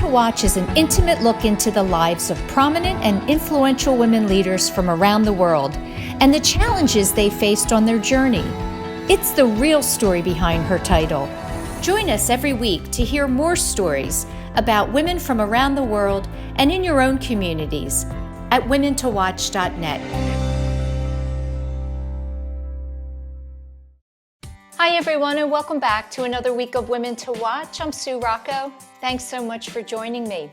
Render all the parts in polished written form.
to Watch is an intimate look into the lives of prominent and influential women leaders from around the world and the challenges they faced on their journey. It's the real story behind her title. Join us every week to hear more stories about women from around the world and in your own communities at womentowatch.net. Hi, everyone, and welcome back to another week of Women to Watch. I'm Sue Rocco. Thanks so much for joining me.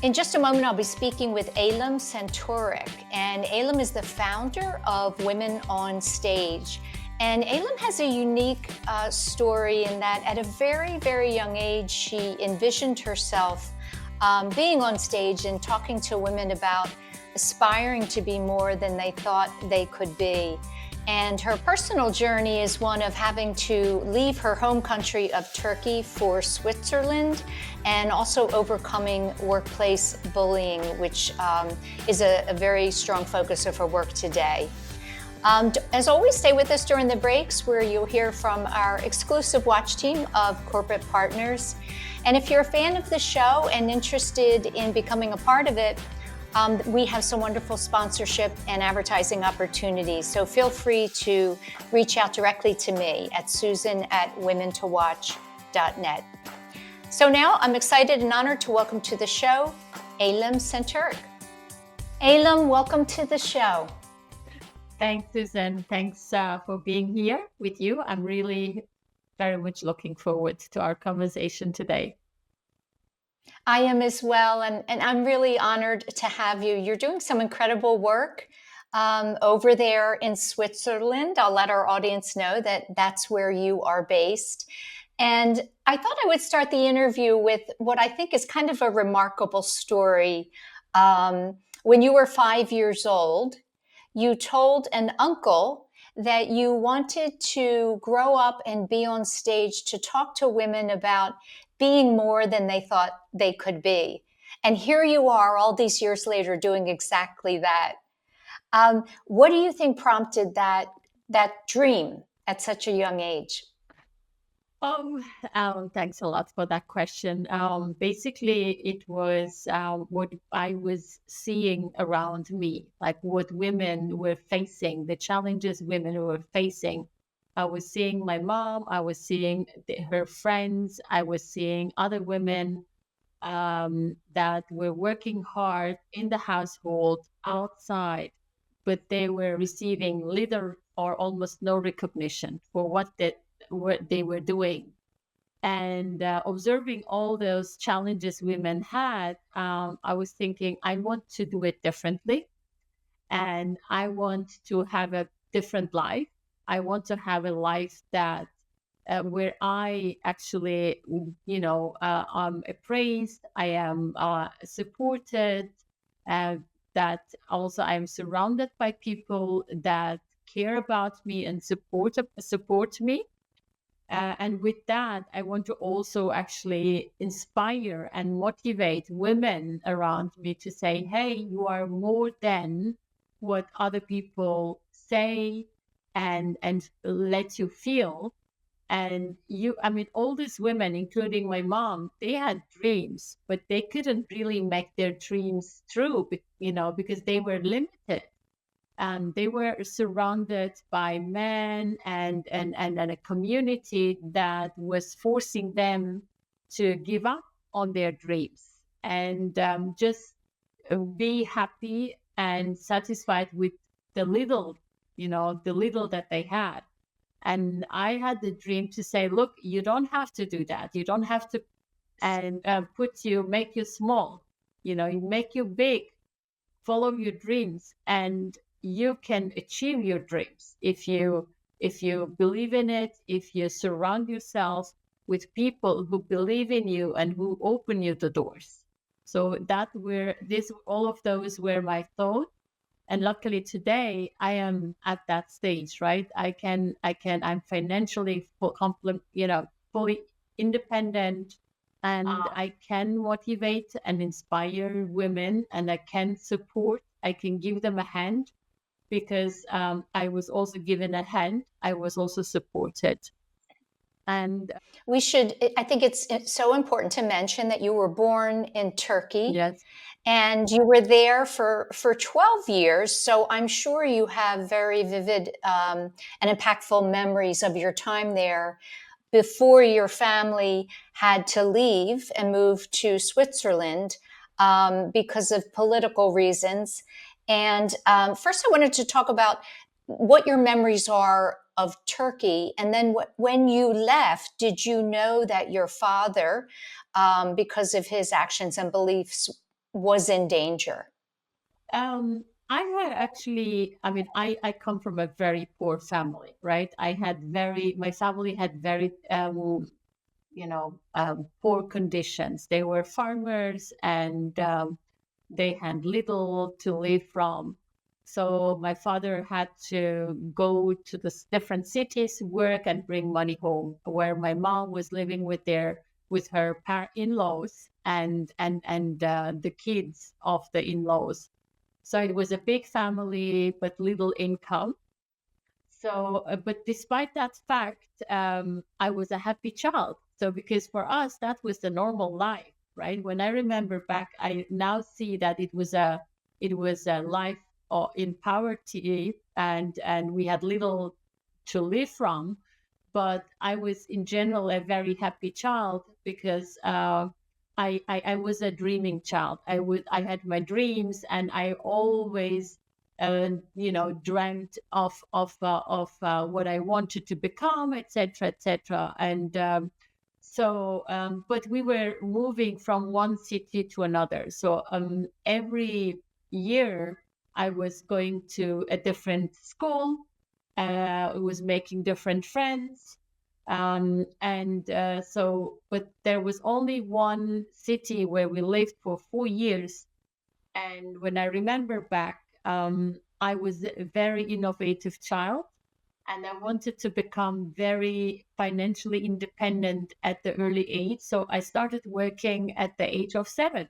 In just a moment, I'll be speaking with Eylem Sentürk, and Eylem is the founder of Women on Stage. And Eylem has a unique story in that at a very, very young age, she envisioned herself being on stage and talking to women about aspiring to be more than they thought they could be. And her personal journey is one of having to leave her home country of Turkey for Switzerland and also overcoming workplace bullying, which is a very strong focus of her work today. As always, stay with us during the breaks where you'll hear from our exclusive watch team of corporate partners. And if you're a fan of the show and interested in becoming a part of it, we have some wonderful sponsorship and advertising opportunities. So feel free to reach out directly to me at susan@womentowatch.net. So now I'm excited and honored to welcome to the show, Eylem Sentürk. Eylem, welcome to the show. Thanks, Susan. Thanks for being here with you. I'm really very much looking forward to our conversation today. I am as well, and I'm really honored to have you. You're doing some incredible work over there in Switzerland. I'll let our audience know that that's where you are based. And I thought I would start the interview with what I think is kind of a remarkable story. When you were 5 years old, you told an uncle that you wanted to grow up and be on stage to talk to women about being more than they thought they could be. And here you are all these years later doing exactly that. What do you think prompted that dream at such a young age? Thanks a lot for that question. Basically, it was what I was seeing around me, like what women were facing, the challenges women were facing. I was seeing my mom, I was seeing her friends, I was seeing other women that were working hard in the household, outside, but they were receiving little or almost no recognition for what they were doing. And observing all those challenges women had, I was thinking, I want to do it differently. And I want to have a different life. I want to have a life that where I actually, I'm praised, I am supported, that also I'm surrounded by people that care about me and support me. And with that, I want to also actually inspire and motivate women around me to say, hey, you are more than what other people say and let you feel. And all these women, including my mom, they had dreams, but they couldn't really make their dreams true, because they were limited. And they were surrounded by men and a community that was forcing them to give up on their dreams and just be happy and satisfied with the little that they had. And I had the dream to say, look, you don't have to do that. You don't have to make you small, make you big, follow your dreams, and you can achieve your dreams if you believe in it, if you surround yourself with people who believe in you and who open you the doors. So all of those were my thoughts. And luckily today I am at that stage, right? I'm financially fully independent, and I can motivate and inspire women, and I can give them a hand, because I was also given a hand. I was also supported. And I think it's so important to mention that you were born in Turkey yes, and you were there for 12 years. So I'm sure you have very vivid and impactful memories of your time there before your family had to leave and move to Switzerland because of political reasons. And first, I wanted to talk about what your memories are of Turkey. And then when you left, did you know that your father, because of his actions and beliefs, was in danger? I had actually, I mean, I come from a very poor family, right? My family had very, poor conditions. They were farmers and they had little to live from. So my father had to go to the different cities, work and bring money home, where my mom was living with her in-laws and the kids of the in-laws. So it was a big family, but little income. So, but despite that fact, I was a happy child. So, because for us, that was the normal life, right? When I remember back, I now see that it was a life in poverty, and we had little to live from. But I was, in general, a very happy child because I was a dreaming child. I had my dreams, and I always dreamt of what I wanted to become, etc., etc. And but we were moving from one city to another. So every year I was going to a different school. I was making different friends. But there was only one city where we lived for 4 years. And when I remember back, I was a very innovative child and I wanted to become very financially independent at the early age. So I started working at the age of 7.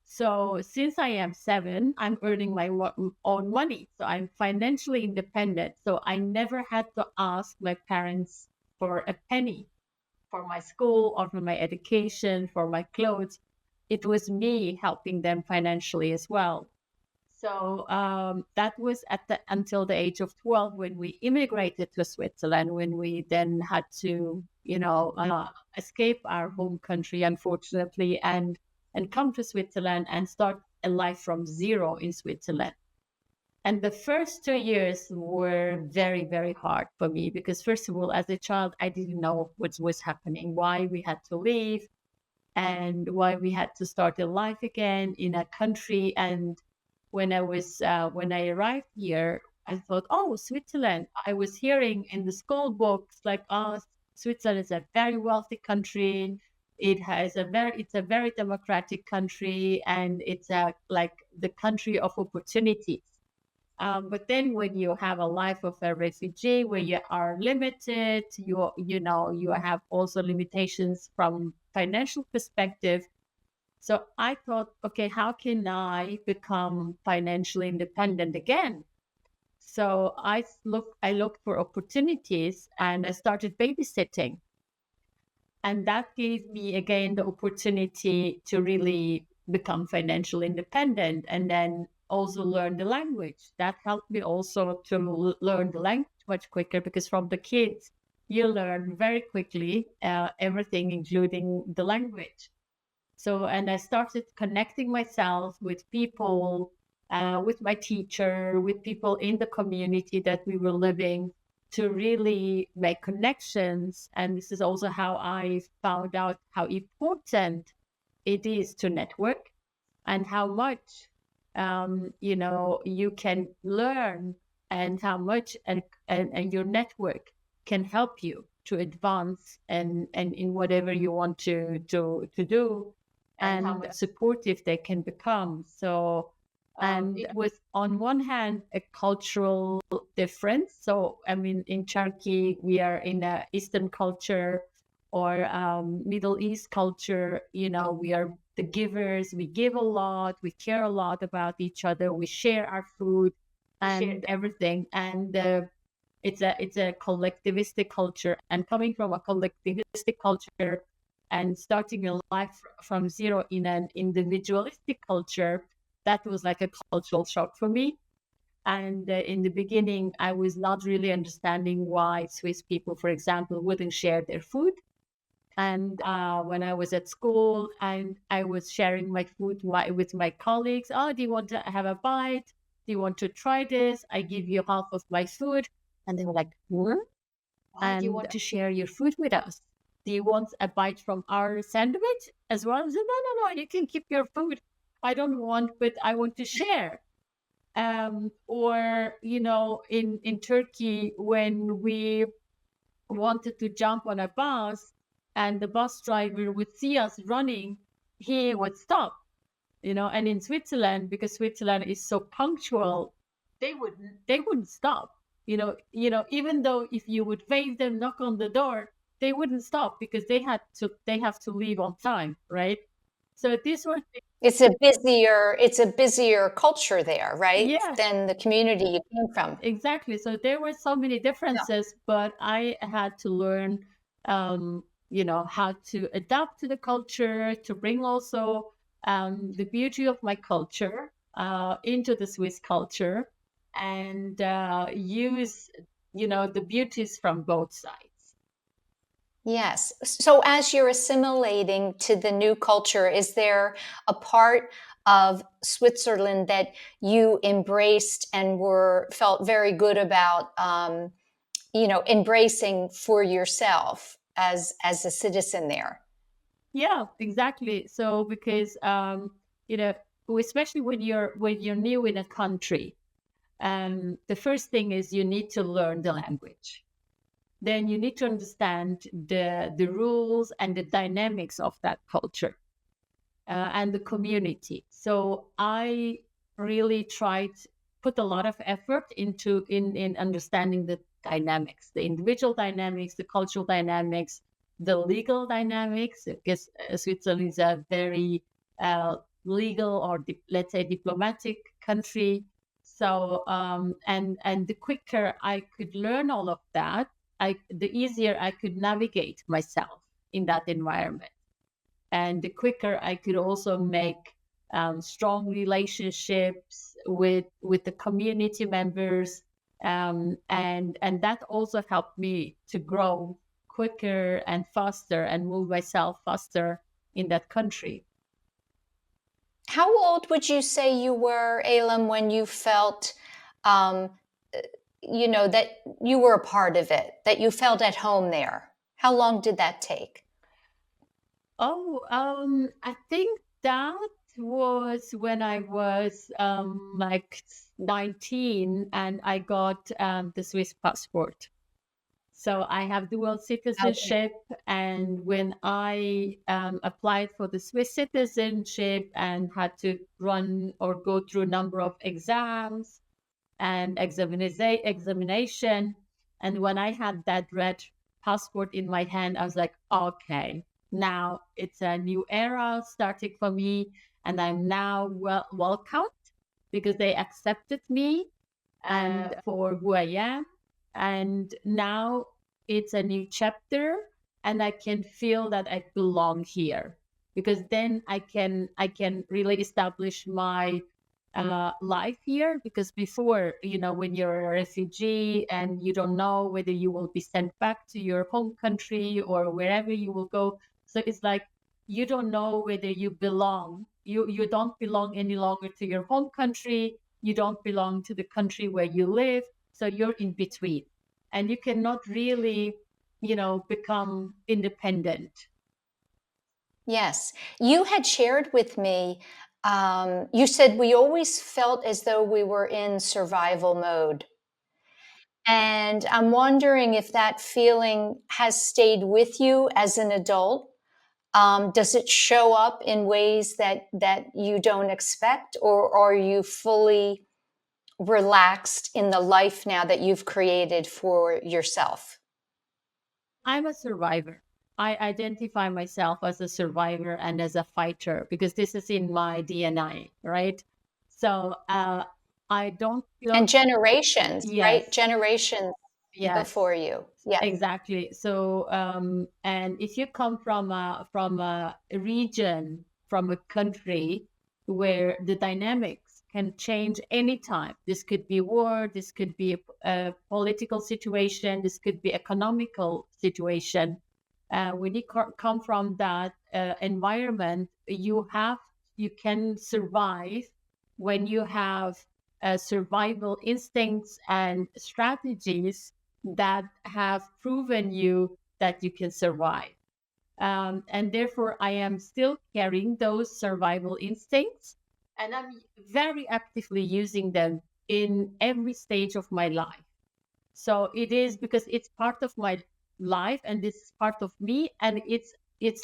So since I am 7, I'm earning my own money. So I'm financially independent. So I never had to ask my parents for a penny for my school or for my education, for my clothes. It was me helping them financially as well. So that was until the age of 12 when we immigrated to Switzerland, when we then had to, escape our home country, unfortunately, and come to Switzerland and start a life from zero in Switzerland. And the first 2 years were very, very hard for me because, first of all, as a child, I didn't know what was happening, why we had to leave, and why we had to start a life again in a country. And when I arrived here, I thought, oh, Switzerland. I was hearing in the school books like, oh, Switzerland is a very wealthy country. It's a very democratic country, and it's like the country of opportunities. But then when you have a life of a refugee where you are limited, you have also limitations from financial perspective. So I thought, okay, how can I become financially independent again? So I looked for opportunities and I started babysitting. And that gave me again the opportunity to really become financially independent and then also learn the language. That helped me also to learn the language much quicker because from the kids, you learn very quickly everything, including the language. So, and I started connecting myself with people, with my teacher, with people in the community that we were living to really make connections. And this is also how I found out how important it is to network and how much, you can learn and how much and your network can help you to advance and in whatever you want to do and how much supportive they can become. So, and it was on one hand a cultural difference. So, I mean, in Turkey, we are in a Eastern culture or Middle East culture. We are the givers. We give a lot. We care a lot about each other. We share our food and everything. And it's a collectivistic culture, and coming from a collectivistic culture and starting your life from zero in an individualistic culture, that was like a cultural shock for me. And in the beginning, I was not really understanding why Swiss people, for example, wouldn't share their food. And when I was at school and I was sharing my food with my colleagues, oh, do you want to have a bite? Do you want to try this? I give you half of my food. And they were like, what? And do you want to share your food with us? Do you want a bite from our sandwich as well? I said, no, you can keep your food. I don't want, but I want to share. Or, in Turkey, when we wanted to jump on a bus and the bus driver would see us running, he would stop, and in Switzerland, because Switzerland is so punctual, they wouldn't stop, even though if you would wave them, knock on the door, they wouldn't stop because they have to leave on time, right? So this was, It's a busier culture there, right? yeah. Than the community you came from. Exactly. So there were so many differences, but I had to learn, how to adapt to the culture, to bring also the beauty of my culture into the Swiss culture, and use, the beauties from both sides. Yes. So as you're assimilating to the new culture, is there a part of Switzerland that you embraced and felt very good about, embracing for yourself as a citizen there? Yeah, exactly. So because you know, especially when you're new in a country, the first thing is you need to learn the language. Then you need to understand the rules and the dynamics of that culture and the community. So I really tried put a lot of effort in understanding the dynamics, the individual dynamics, the cultural dynamics, the legal dynamics, because Switzerland is a very legal, or let's say diplomatic country. So and the quicker I could learn all of that, the easier I could navigate myself in that environment, and the quicker I could also make strong relationships with the community members, and that also helped me to grow quicker and faster and move myself faster in that country. How old would you say you were, Eylem, when you felt, um, that you were a part of it, that you felt at home there? How long did that take? Oh, I think that was when I was like 19 and I got the Swiss passport. So I have dual Okay. citizenship, and when I applied for the Swiss citizenship and had to run or go through a number of exams and examination, and when I had that red passport in my hand, I was like, okay, now it's a new era starting for me, and I'm now welcomed because they accepted me and for who I am. And now it's a new chapter, and I can feel that I belong here, because then I can really establish my life here. Because before, when you're a refugee and you don't know whether you will be sent back to your home country or wherever you will go, so it's like you don't know whether you belong. You don't belong any longer to your home country. You don't belong to the country where you live. So you're in between, and you cannot really, become independent. Yes. You had shared with me, you said we always felt as though we were in survival mode. And I'm wondering if that feeling has stayed with you as an adult. Does it show up in ways that you don't expect, or are you fully relaxed in the life now that you've created for yourself? I'm a survivor. I identify myself as a survivor and as a fighter because this is in my DNA, right? So I don't feel, And generations, right? yes, Generations. Yes, before you. Yes. exactly. So, and if you come from a region, from a country where the dynamics can change anytime, this could be war, this could be a political situation, this could be economical situation. When you come from that environment, you can survive when you have survival instincts and strategies that have proven you that you can survive. And therefore, I am still carrying those survival instincts, and I'm very actively using them in every stage of my life. So it is because it's part of my life, and this is part of me, and it's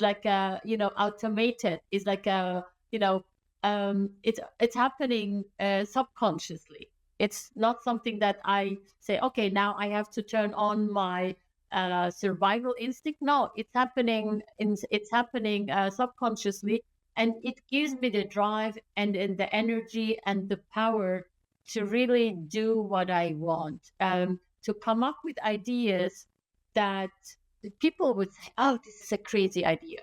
like a, automated. It's like a, it's happening subconsciously. It's not something that I say, okay, now I have to turn on my survival instinct. No, it's happening subconsciously, and it gives me the drive and the energy and the power to really do what I want. To come up with ideas that people would say, oh, this is a crazy idea.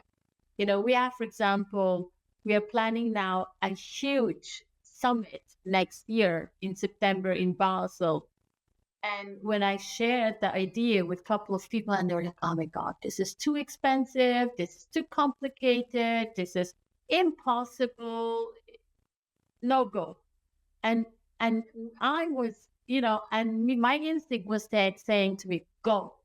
For example, we are planning now a huge summit next year in September in Basel. And when I shared the idea with a couple of people, and they're like, oh my God, this is too expensive. This is too complicated. This is impossible. No go. And and I was, my instinct was saying to me, go,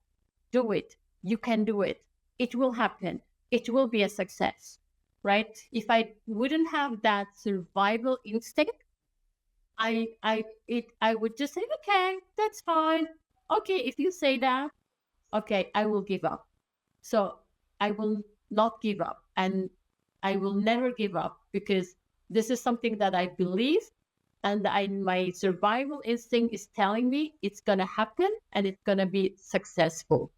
do it. You can do it. It will happen. It will be a success, right? If I wouldn't have that survival instinct, I would just say, okay, that's fine. Okay, if you say that, okay, I will give up. So I will not give up, and I will never give up, because this is something that I believe, and my survival instinct is telling me it's going to happen and it's going to be successful.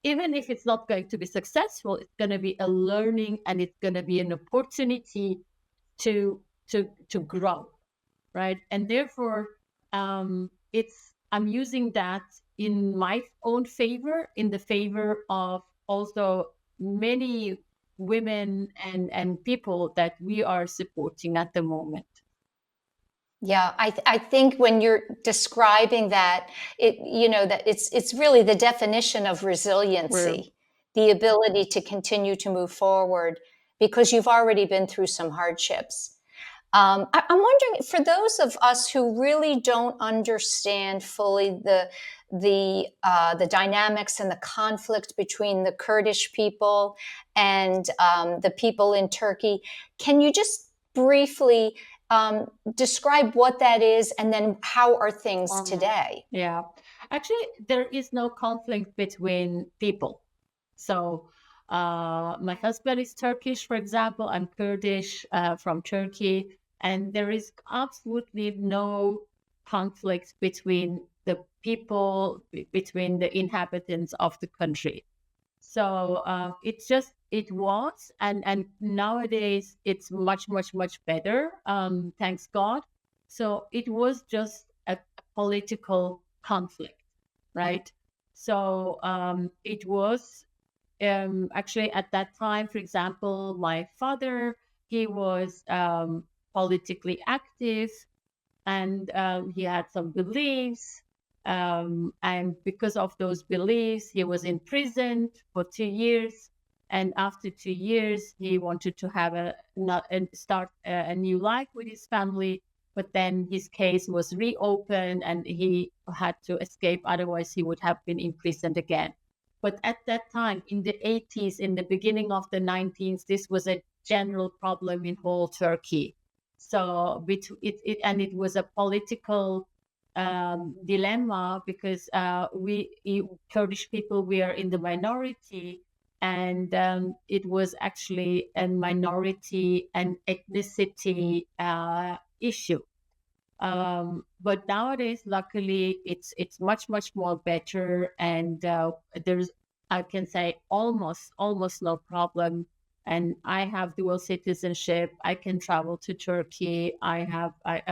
Even if it's not going to be successful, it's going to be a learning, and it's going to be an opportunity to grow, right? And therefore, I'm using that in my own favor, in the favor of also many women and people that we are supporting at the moment. Yeah, I think when you're describing that, that it's really the definition of resiliency, the ability to continue to move forward because you've already been through some hardships. I'm wondering, for those of us who really don't understand fully the dynamics and the conflict between the Kurdish people and the people in Turkey, can you just briefly describe what that is, and then how are things today? Yeah, actually, there is no conflict between people. So my husband is Turkish, for example. I'm Kurdish from Turkey, and there is absolutely no conflict between the people, between the inhabitants of the country. So it was, and nowadays it's much, much, much better. Thanks God. So it was just a political conflict, right? So it was actually at that time, for example, my father, he was politically active, and he had some beliefs. And because of those beliefs, he was imprisoned for 2 years. And after 2 years, he wanted to have start a new life with his family. But then his case was reopened, and he had to escape. Otherwise, he would have been imprisoned again. But at that time, in the 80s, in the beginning of the 90s, this was a general problem in whole Turkey. So it was a political dilemma, because Kurdish people, we are in the minority, and it was actually a minority and ethnicity issue. But nowadays, luckily, it's much, much more better, and there's, I can say, almost no problem. And I have dual citizenship. I can travel to Turkey. I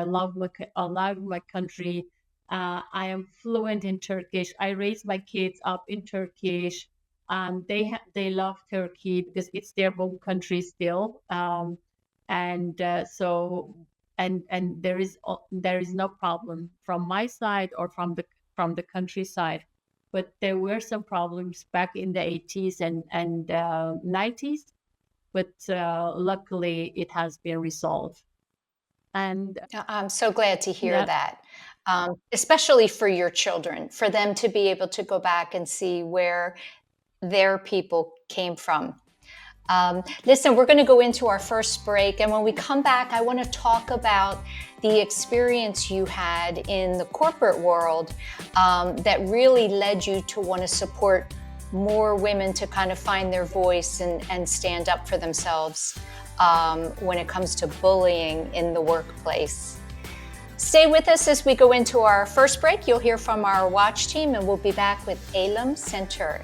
love my country. I am fluent in Turkish. I raised my kids up in Turkish. They love Turkey because it's their home country still. And so and there is no problem from my side or from the countryside. But there were some problems back in the 80s and 90s. But luckily, it has been resolved. And I'm so glad to hear that that, especially for your children, for them to be able to go back and see where their people came from. Listen, we're going to go into our first break. And when we come back, I want to talk about the experience you had in the corporate world that really led you to want to support more women to kind of find their voice and stand up for themselves when it comes to bullying in the workplace. Stay with us as we go into our first break. You'll hear from our watch team, and we'll be back with Eylem Sentürk.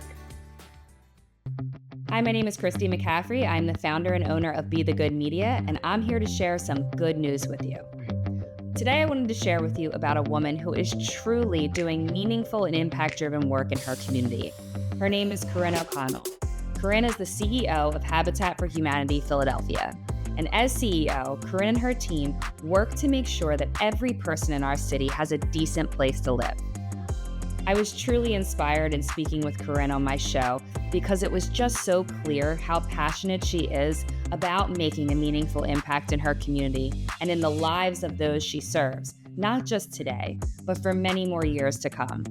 Hi, my name is Christy McCaffrey. I'm the founder and owner of Be the Good Media, and I'm here to share some good news with you. Today, I wanted to share with you about a woman who is truly doing meaningful and impact-driven work in her community. Her name is Corinne O'Connell. Corinne is the CEO of Habitat for Humanity Philadelphia. And as CEO, Corinne and her team work to make sure that every person in our city has a decent place to live. I was truly inspired in speaking with Corinne on my show because it was just so clear how passionate she is about making a meaningful impact in her community and in the lives of those she serves, not just today, but for many more years to come.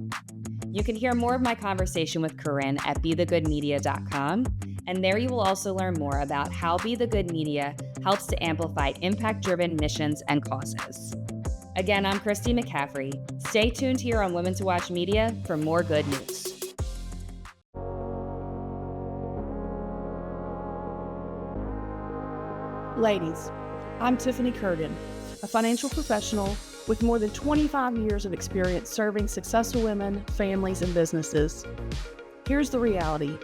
You can hear more of my conversation with Corinne at bethegoodmedia.com, and there you will also learn more about how Be the Good Media helps to amplify impact-driven missions and causes. Again, I'm Christy McCaffrey. Stay tuned here on Women to Watch Media for more good news. Ladies, I'm Tiffany Curden, a financial professional with more than 25 years of experience serving successful women, families, and businesses. Here's the reality.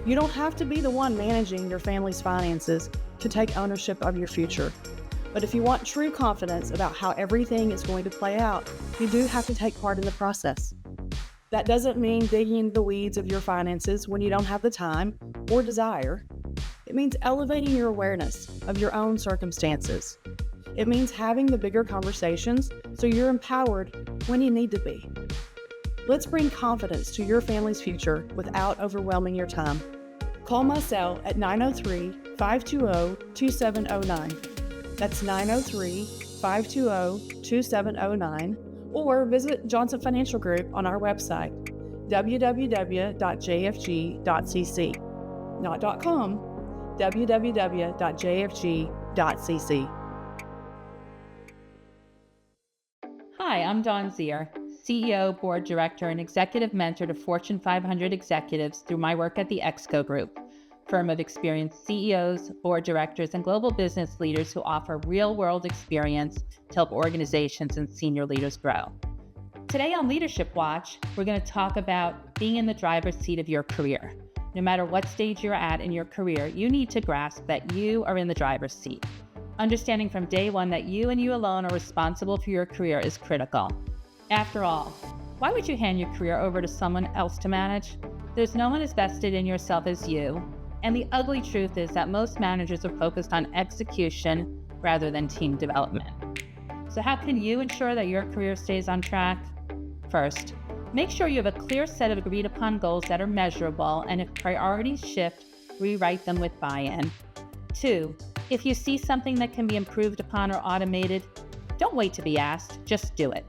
You don't have to be the one managing your family's finances to take ownership of your future. But if you want true confidence about how everything is going to play out, you do have to take part in the process. That doesn't mean digging into the weeds of your finances when you don't have the time or desire. It means elevating your awareness of your own circumstances. It means having the bigger conversations so you're empowered when you need to be. Let's bring confidence to your family's future without overwhelming your time. Call my cell at 903-520-2709. That's 903-520-2709, or visit Johnson Financial Group on our website, www.jfg.cc. Not .com, www.jfg.cc. Hi, I'm Dawn Zier, CEO, Board Director, and Executive Mentor to Fortune 500 executives through my work at the Exco Group, firm of experienced CEOs, board directors, and global business leaders who offer real-world experience to help organizations and senior leaders grow. Today on Leadership Watch, we're going to talk about being in the driver's seat of your career. No matter what stage you're at in your career, you need to grasp that you are in the driver's seat. Understanding from day one that you and you alone are responsible for your career is critical. After all, why would you hand your career over to someone else to manage? There's no one as vested in yourself as you. And the ugly truth is that most managers are focused on execution rather than team development. So how can you ensure that your career stays on track? First, make sure you have a clear set of agreed upon goals that are measurable, and if priorities shift, rewrite them with buy-in. 2, if you see something that can be improved upon or automated, don't wait to be asked, just do it.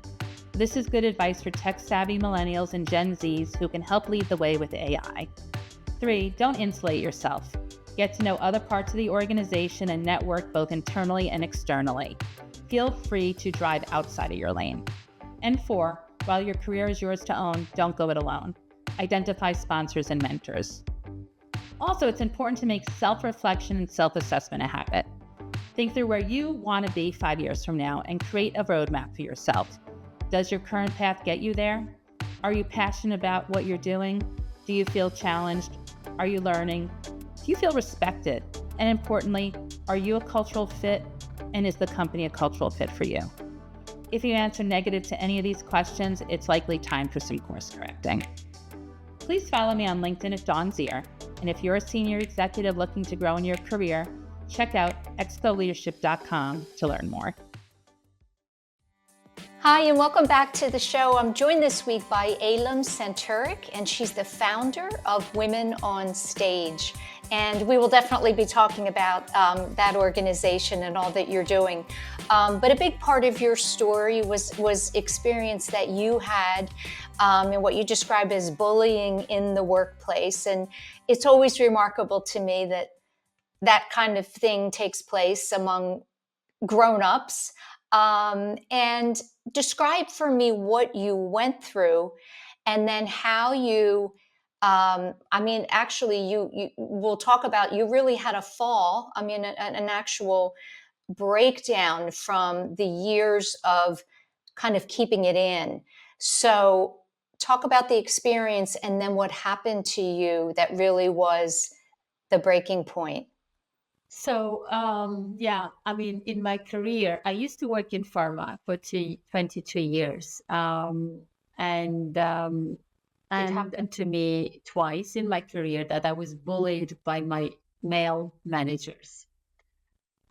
This is good advice for tech-savvy millennials and Gen Zs who can help lead the way with AI. 3, don't insulate yourself. Get to know other parts of the organization and network both internally and externally. Feel free to drive outside of your lane. And 4, while your career is yours to own, don't go it alone. Identify sponsors and mentors. Also, it's important to make self-reflection and self-assessment a habit. Think through where you want to be 5 years from now and create a roadmap for yourself. Does your current path get you there? Are you passionate about what you're doing? Do you feel challenged? Are you learning? Do you feel respected? And importantly, are you a cultural fit? And is the company a cultural fit for you? If you answer negative to any of these questions, it's likely time for some course correcting. Please follow me on LinkedIn at Dawn Zier. And if you're a senior executive looking to grow in your career, check out excoleadership.com to learn more. Hi, and welcome back to the show. I'm joined this week by Eylem Sentürk, and she's the founder of Women on Stage. And we will definitely be talking about that organization and all that you're doing. But a big part of your story was experience that you had and what you describe as bullying in the workplace. And it's always remarkable to me that that kind of thing takes place among grown-ups. And describe for me what you went through, and then how you, actually, you we'll talk about, you really had a fall. An actual breakdown from the years of kind of keeping it in. So talk about the experience and then what happened to you that really was the breaking point. So, in my career, I used to work in pharma for 23 years. It happened to me twice in my career that I was bullied by my male managers.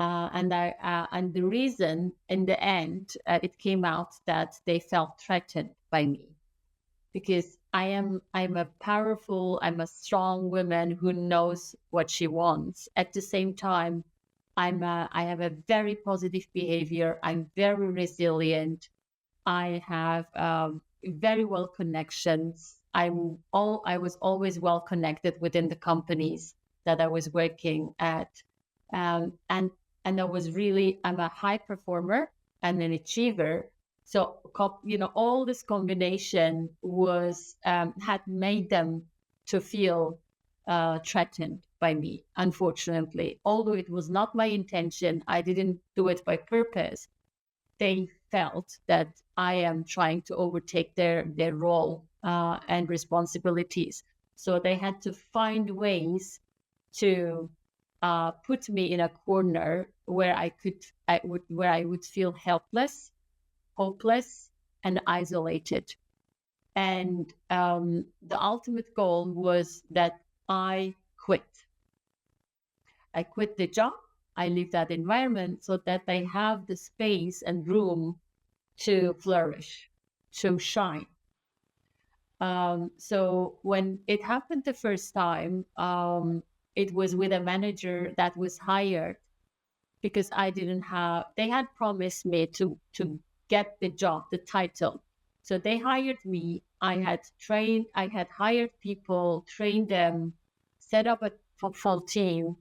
And the reason, in the end, it came out that they felt threatened by me, because I'm a I'm a strong woman who knows what she wants. At the same time, I have a very positive behavior. I'm very resilient. I have very well connections. I was always well connected within the companies that I was working at, and I was really, I'm a high performer and an achiever. So, all this combination was had made them to feel threatened by me, unfortunately. Although it was not my intention, I didn't do it by purpose. They felt that I am trying to overtake their role and responsibilities. So they had to find ways to put me in a corner where I would feel helpless, hopeless, and isolated. And the ultimate goal was that I quit. I quit the job. I leave that environment so that they have the space and room to flourish, to shine. So when it happened the first time, it was with a manager that was hired because they had promised me to get the job, the title. So they hired me. I had hired people, trained them, set up a full team.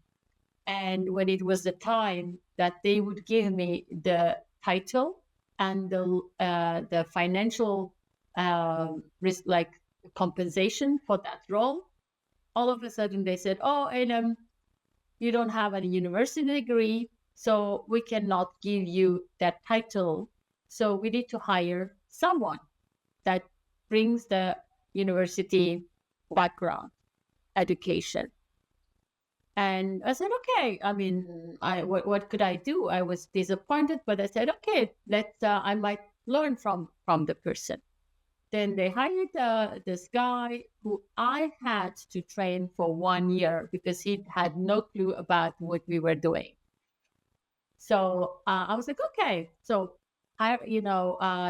And when it was the time that they would give me the title and the financial compensation for that role, all of a sudden they said, "Oh, Eylem, you don't have a university degree, so we cannot give you that title. So we need to hire someone that brings the university background, education." And I said, okay. What could I do? I was disappointed, but I said, okay, I might learn from the person. Then they hired this guy who I had to train for 1 year because he had no clue about what we were doing. So I was like, okay. So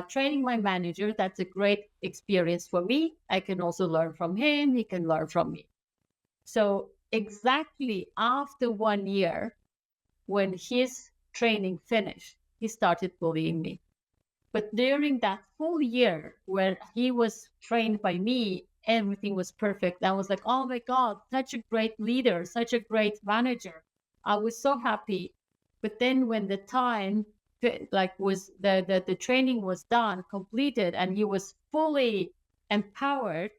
training my manager, that's a great experience for me. I can also learn from him. He can learn from me. So exactly after 1 year, when his training finished, he started bullying me. But during that full year where he was trained by me, everything was perfect. I was like, oh my God, such a great leader, such a great manager. I was so happy. But then when the time was the training was done, completed, and he was fully empowered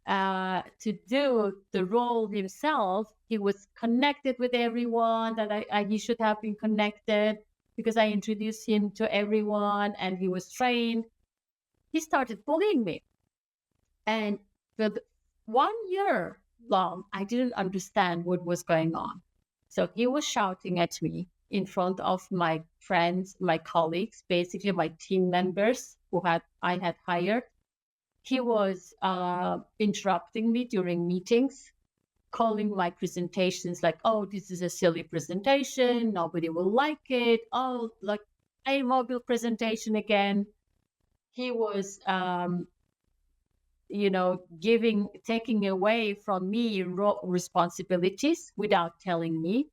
to do the role himself, he was connected with everyone that he should have been connected, because I introduced him to everyone and he was trained. He started bullying me. And for 1 year long, I didn't understand what was going on. So he was shouting at me. in front of my friends, my colleagues, basically my team members I had hired. He was interrupting me during meetings, calling my presentations like, oh, this is a silly presentation. Nobody will like it. Oh, like a mobile presentation again. He was, taking away from me responsibilities without telling me.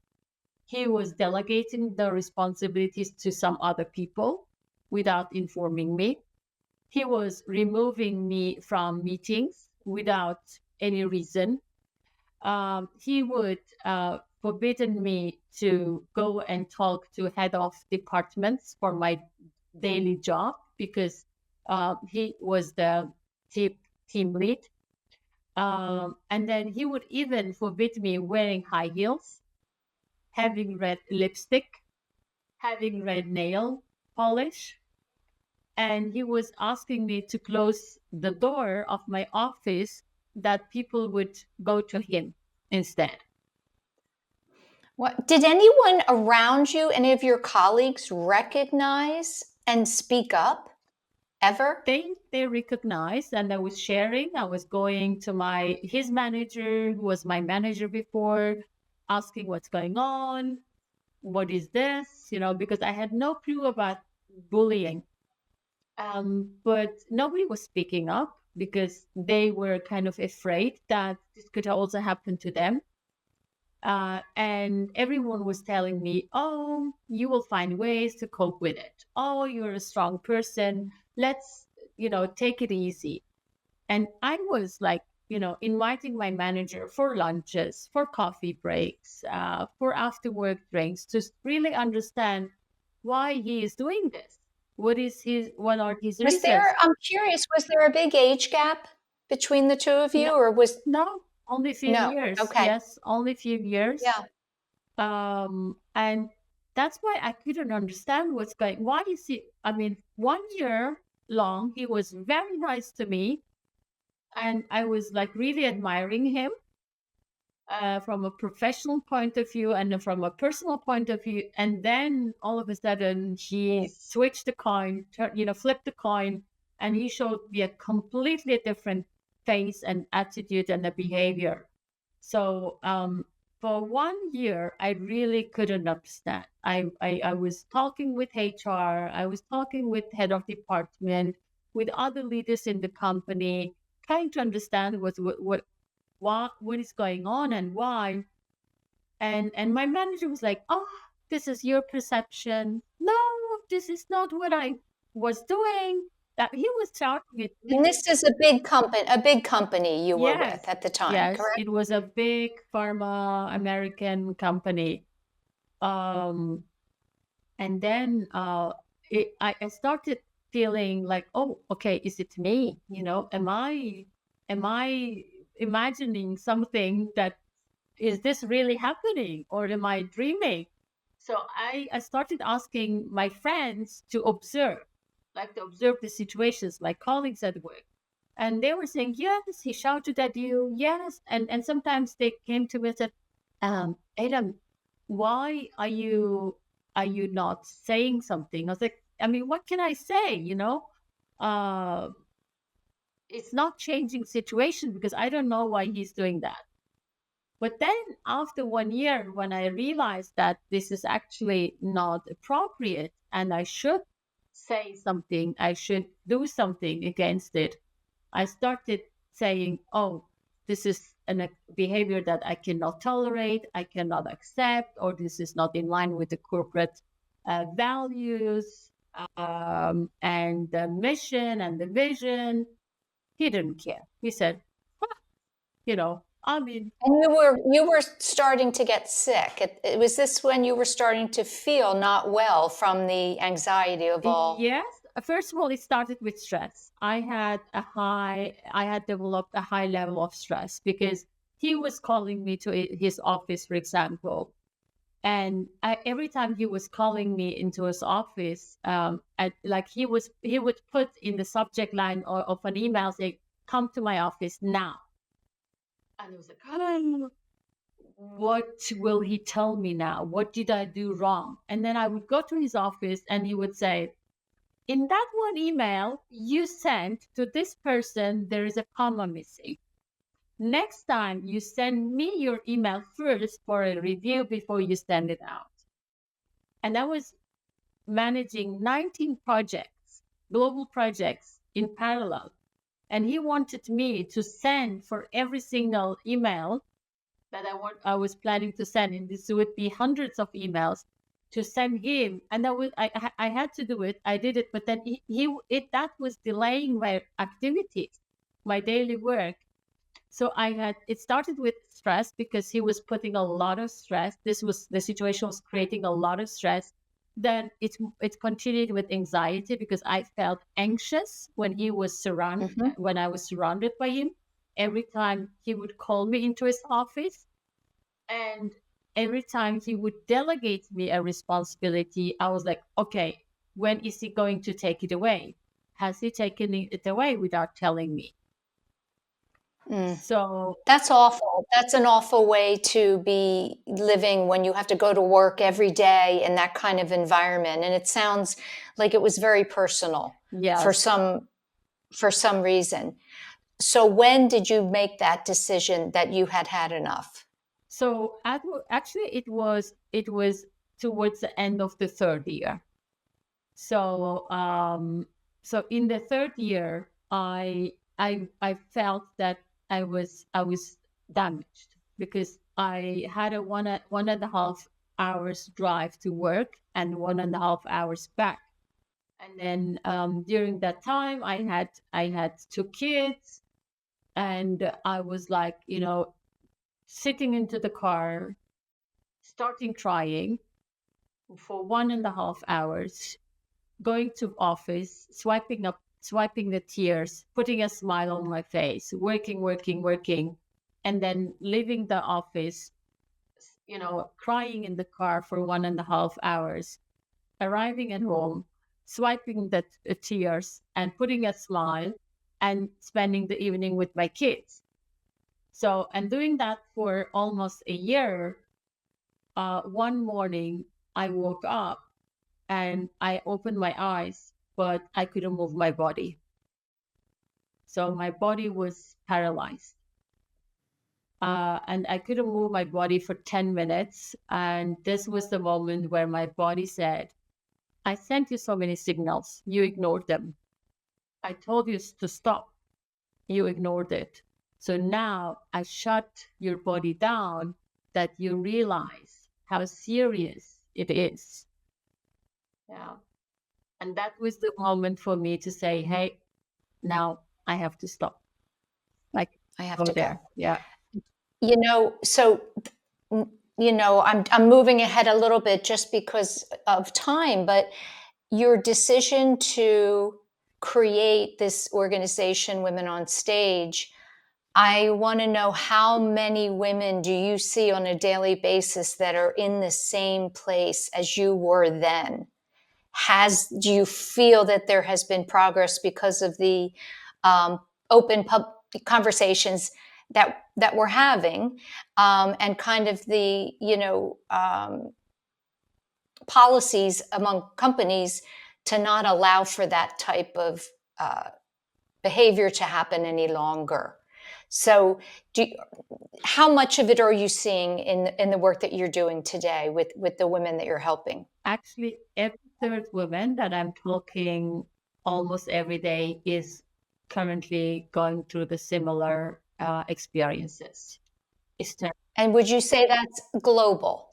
He was delegating the responsibilities to some other people without informing me. He was removing me from meetings without any reason. He would forbidden me to go and talk to head of departments for my daily job because he was the team lead. And then he would even forbid me wearing high heels, having red lipstick, having red nail polish. And he was asking me to close the door of my office that people would go to him instead. What, did anyone around you, any of your colleagues, recognize and speak up ever? They recognized, and I was sharing. I was going to his manager, who was my manager before, asking what's going on, what is this, because I had no clue about bullying. But nobody was speaking up because they were kind of afraid that this could also happen to them. And everyone was telling me, oh, you will find ways to cope with it. Oh, you're a strong person. Let's, take it easy. And I was like, inviting my manager for lunches, for coffee breaks, for after work drinks to really understand why he is doing this. What are his reasons? I'm curious, was there a big age gap between the two of you, or was no, only a few years. Okay. Yes, only a few years. Yeah. And that's why I couldn't understand why is he, 1 year long, he was very nice to me. And I was like really admiring him from a professional point of view and from a personal point of view. And then all of a sudden he switched the coin, flipped the coin, and he showed me a completely different face and attitude and a behavior. So for 1 year, I really couldn't understand. I was talking with HR, I was talking with head of department, with other leaders in the company, trying to understand what is going on and why. And my manager was like, oh, this is your perception. No, this is not what I was doing. That he was talking with. And this is a big company you were with at the time, yes, correct? It was a big pharma American company. And then I started feeling like, oh, okay, is it me? Am I imagining something that is this really happening, or am I dreaming? So I started asking my friends to observe the situations, my colleagues at work. And they were saying, yes, he shouted at you. Yes. And sometimes they came to me and said, Eylem, why are you not saying something? I was like, what can I say? It's not changing situation because I don't know why he's doing that. But then after 1 year, when I realized that this is actually not appropriate and I should say something, I should do something against it, I started saying, oh, this is a behavior that I cannot tolerate, I cannot accept, or this is not in line with the corporate values and the mission and the vision. He didn't care. He said, And you were starting to get sick. Was this when you were starting to feel not well from the anxiety of all? Yes. First of all, it started with stress. I had developed a high level of stress because he was calling me to his office, for example. And every time he was calling me into his office, he would put in the subject line of an email saying, "Come to my office now." And I was like, oh, what will he tell me now? What did I do wrong? And then I would go to his office and he would say, in that one email you sent to this person, there is a comma missing. Next time you send me your email first for a review before you send it out. And I was managing 19 projects, global projects in parallel. And he wanted me to send for every single email that I was planning to send, and this would be hundreds of emails to send him. And I had to do it. I did it, but then that was delaying my activities, my daily work. So it started with stress because he was putting a lot of stress. The situation was creating a lot of stress. Then it continued with anxiety because I felt anxious when he was when I was surrounded by him. Every time he would call me into his office, and every time he would delegate me a responsibility, I was like, okay, when is he going to take it away? Has he taken it away without telling me? So that's awful. That's an awful way to be living when you have to go to work every day in that kind of environment. And it sounds like it was very personal for some reason. So when did you make that decision that you had enough? So actually it was towards the end of the third year. So in the third year, I felt that I was damaged because I had a 1.5 hours drive to work and 1.5 hours back. And then during that time, I had 2 kids, and I was like, sitting into the car, starting crying for 1.5 hours, going to office, swiping the tears, putting a smile on my face, working, and then leaving the office, crying in the car for 1.5 hours, arriving at home, swiping the tears and putting a smile and spending the evening with my kids. So, and doing that for almost a year, one morning I woke up and I opened my eyes, but I couldn't move my body. So my body was paralyzed. And I couldn't move my body for 10 minutes. And this was the moment where my body said, I sent you so many signals. You ignored them. I told you to stop. You ignored it. So now I shut your body down that you realize how serious it is. Yeah. And that was the moment for me to say, hey, now I have to stop. Like, I have to go. Yeah. So, I'm moving ahead a little bit just because of time, but your decision to create this organization, Women on Stage, I want to know how many women do you see on a daily basis that are in the same place as you were then? Do you feel that there has been progress because of the open conversations that we're having, and kind of the policies among companies to not allow for that type of behavior to happen any longer? So how much of it are you seeing in the work that you're doing today with the women that you're helping? Actually, every third woman that I'm talking almost every day is currently going through the similar experiences. And would you say that's global?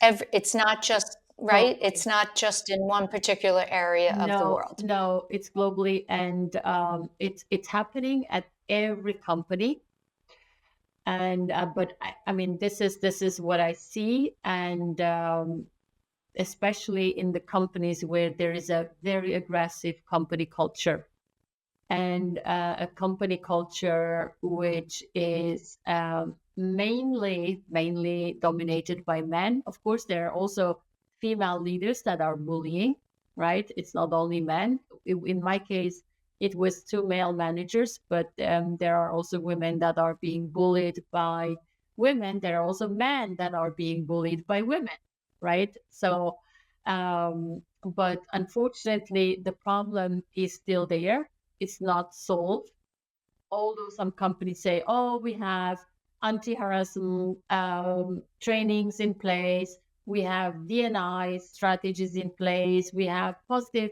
It's not just, right? It's not just in one particular area of the world. No, it's globally, and it's happening at every company. And but I mean, this is what I see, and especially in the companies where there is a very aggressive company culture, and a company culture which is mainly dominated by men. Of course, there are also female leaders that are bullying, right? It's not only men. In my case, it was 2 male managers, but there are also women that are being bullied by women, there are also men that are being bullied by women, right? So, but unfortunately, the problem is still there. It's not solved. Although some companies say, oh, we have anti-harassment trainings in place, we have D&I strategies in place, we have positive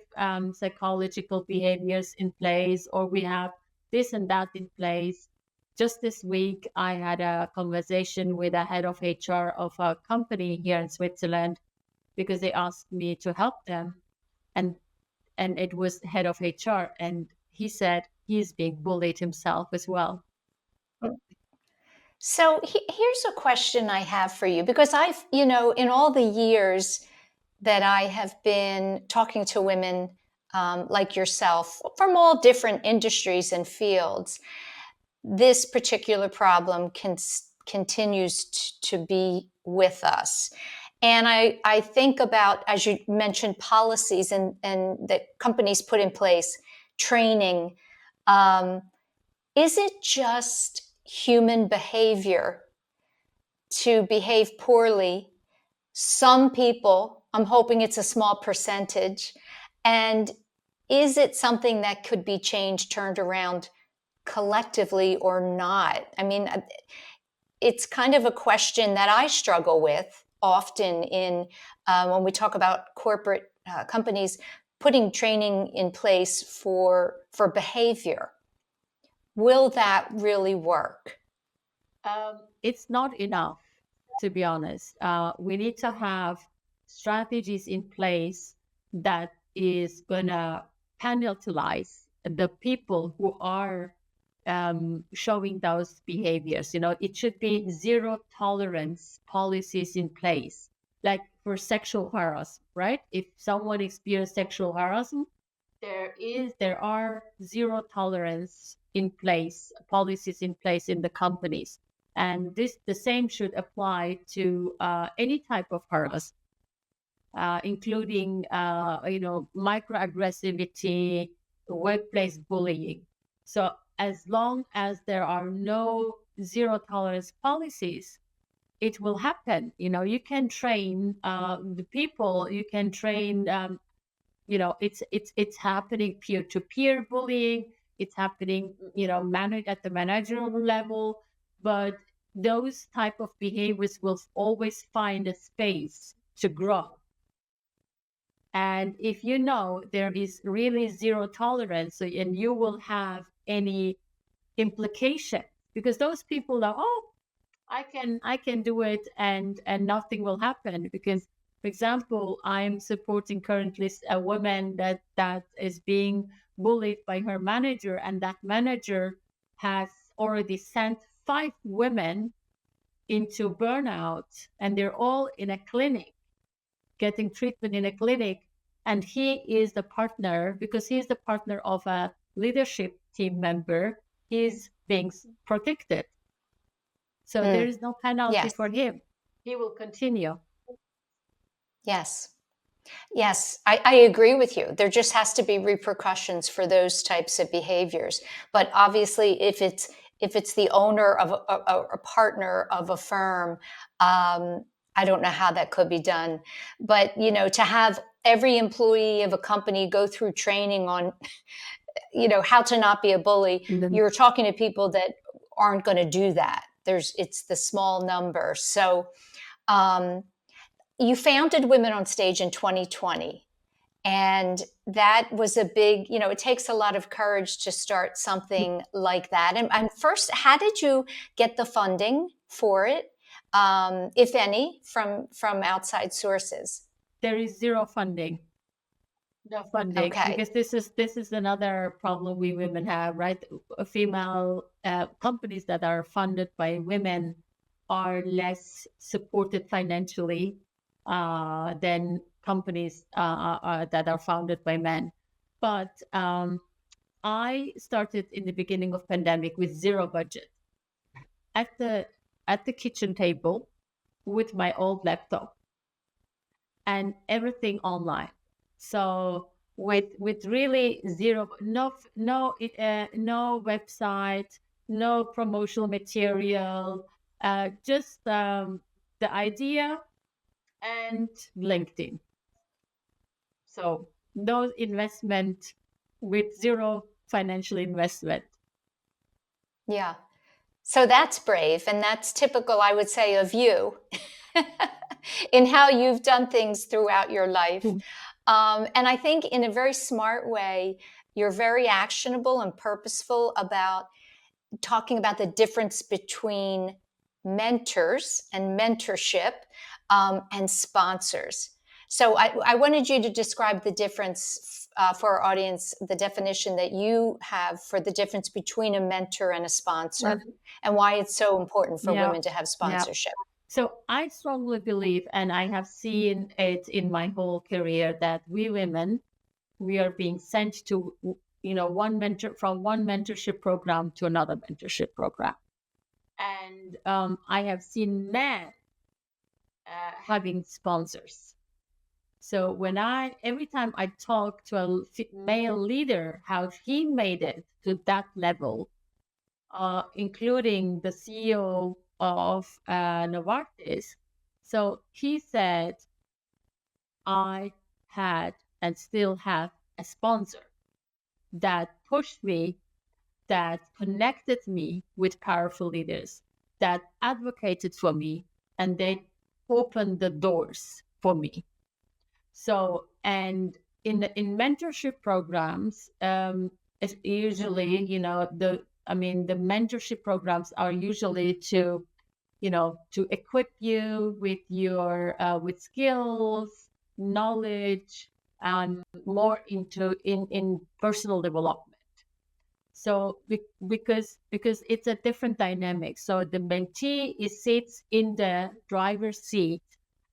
psychological behaviors in place, or we have this and that in place. Just this week, I had a conversation with a head of HR of a company here in Switzerland because they asked me to help them. And it was head of HR. And he said he's being bullied himself as well. So here's a question I have for you, because I've, in all the years that I have been talking to women like yourself from all different industries and fields, this particular problem continues to be with us. And I think about, as you mentioned, policies and that companies put in place, training. Is it just human behavior to behave poorly? Some people, I'm hoping it's a small percentage. And is it something that could be changed, turned around collectively or not? I mean, it's kind of a question that I struggle with often when we talk about corporate companies putting training in place for behavior. Will that really work? It's not enough, to be honest. We need to have strategies in place that is gonna penalize the people who are showing those behaviors. It should be zero tolerance policies in place, like for sexual harassment, right? If someone experiences sexual harassment, there are zero tolerance in place, policies in place in the companies. And the same should apply to any type of harassment, including microaggressivity, workplace bullying. So as long as there are no zero tolerance policies, it will happen. You can train the people. You can train. It's happening peer-to-peer bullying. It's happening, at the managerial level. But those type of behaviors will always find a space to grow. And if there is really zero tolerance, and you will have any implication, because those people are, I can do it, and nothing will happen. Because, for example, I'm supporting currently a woman that is being bullied by her manager, and that manager has already sent 5 women into burnout, and they're all in a clinic, getting treatment in a clinic. And he is the partner, because he's the partner of a leadership team member. He's being protected. So there is no penalty for him. He will continue. Yes. Yes, I agree with you. There just has to be repercussions for those types of behaviors. But obviously, if it's the owner of a partner of a firm, I don't know how that could be done. But to have every employee of a company go through training on, how to not be a bully, you're talking to people that aren't going to do that. It's the small number. So. You founded Women on Stage in 2020, and that was a big, it takes a lot of courage to start something like that. And first, how did you get the funding for it, if any, from outside sources? There is zero funding. No funding, Okay. because this is another problem we women have, right? Female companies that are funded by women are less supported financially than companies that are founded by men. But I started in the beginning of pandemic with zero budget at the kitchen table with my old laptop and everything online. So with really zero, no website, no promotional material, just the idea and LinkedIn. So no investment, with zero financial investment. Yeah. So that's brave, and that's typical, I would say, of you in how you've done things throughout your life. And I think in a very smart way, you're very actionable and purposeful about talking about the difference between mentors and mentorship and sponsors. So I wanted you to describe the difference for our audience, the definition that you have for the difference between a mentor and a sponsor, and why it's so important for women to have sponsorship. So I strongly believe, and I have seen it in my whole career, that we women, we are being sent to, one mentorship program to another mentorship program. And I have seen men having sponsors. So every time I talk to a male leader, how he made it to that level, including the CEO of Novartis. So he said, I had and still have a sponsor that pushed me, that connected me with powerful leaders, that advocated for me, and they opened the doors for me. So, and in mentorship programs, it's usually, the mentorship programs are usually to equip you with your with skills, knowledge, and more in personal development. So because it's a different dynamic. So the mentee sits in the driver's seat,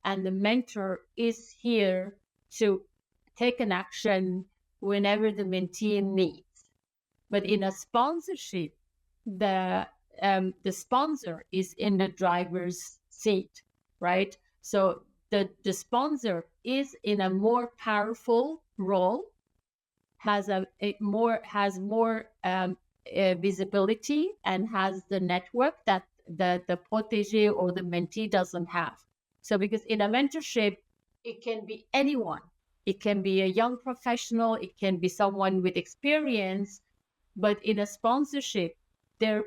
and the mentor is here to take an action whenever the mentee needs. But in a sponsorship, the sponsor is in the driver's seat, right? So the sponsor is in a more powerful role, has more visibility, and has the network that the protege or the mentee doesn't have. So because in a mentorship, it can be anyone. It can be a young professional. It can be someone with experience. But in a sponsorship, the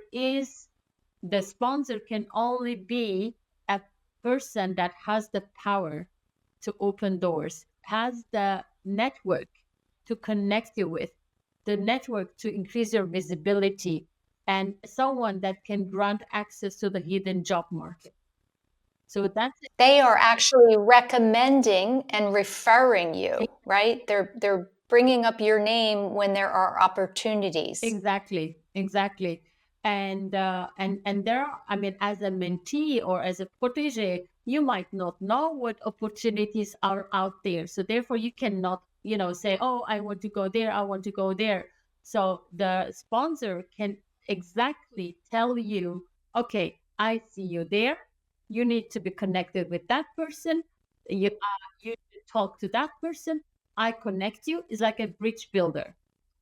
sponsor can only be a person that has the power to open doors, has the network to connect you with, the network to increase your visibility, and someone that can grant access to the hidden job market. So that's it. They are actually recommending and referring you, right? They're bringing up your name when there are opportunities. Exactly. And there are, as a mentee or as a protege, you might not know what opportunities are out there. So therefore, you cannot, say, oh, I want to go there, I want to go there. So the sponsor can exactly tell you, okay, I see you there. You need to be connected with that person. You talk to that person. I connect you. It's like a bridge builder.